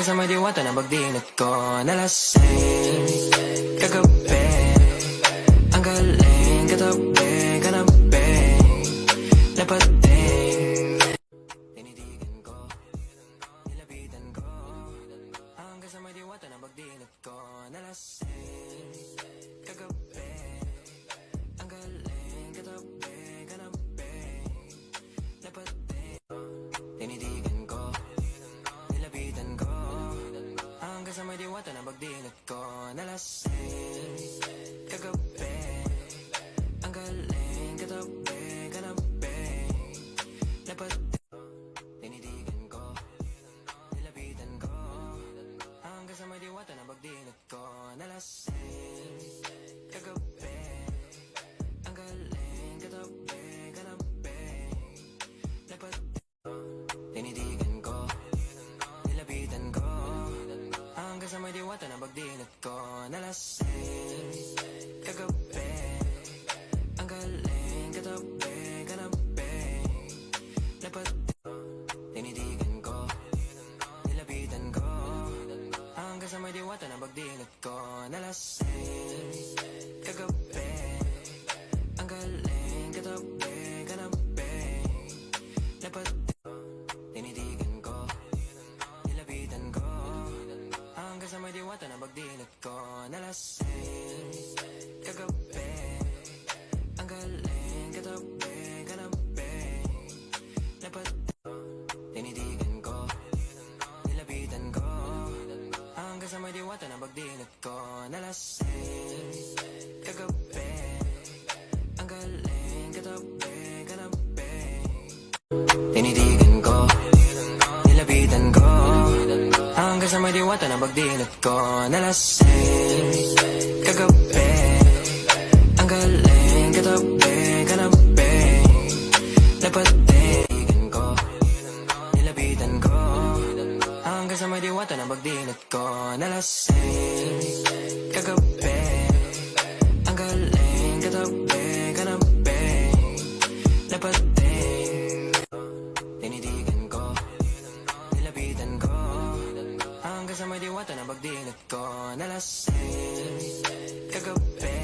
Hanggang sa may diwata na pagdinat ko nalasing kagabi. Ang galing katabi, kanabi napating. Tinitigan ko, nilapitan ko. Hanggang sa may diwata na pagdinat ko nalasing kagabi. Ang galing katabi, kanabi napating. Tinitigan ko, nilapitan ko. Hanggang sa may diwata na pagdinat ko nalasing kagabi. Ang galing katabi, kanabi napating. Tinitigan ko, nilapitan ko. Hanggang sa may diwata na pagdinat ko nalasing kagabi. Ang galing katabi, kanabi napating. Tinitigan ko, nilapitan ko. Hanggang sa may diwata na pagdinat ko nalasing kagabi. Ang galing katabi, kanabi napating. Tinitigan ko, nilapitan ko. Hanggang sa may diwata na pagdinat ko nalasing kagabi. Ang galing katabi, kanabi napating. Tinitigan ko, nilapitan ko. Hanggang sa may diwata na pagdinat ko nalasing kagabi. Ang galing katabi, kanabi napating. Tinitigan ko, nilapitan ko. Hanggang sa may diwata na pagdinat ko nalasing kagabi. Ang galing katabi, kanabi. Tinitigan ko, nilapitan ko. Hanggang sa may diwata na pagdinat ko nalasing kagabi. Ang galing katabi, kanabi napating. Tinitigan ko, nilapitan ko. Hanggang sa may diwata na pagdinat ko nalasing kagabi. Ang galing katabi, kanabi napating. Tinitigan ko, nilapitan ko. Hanggang sa may diwata na pagdinat ko nalasing kagabi.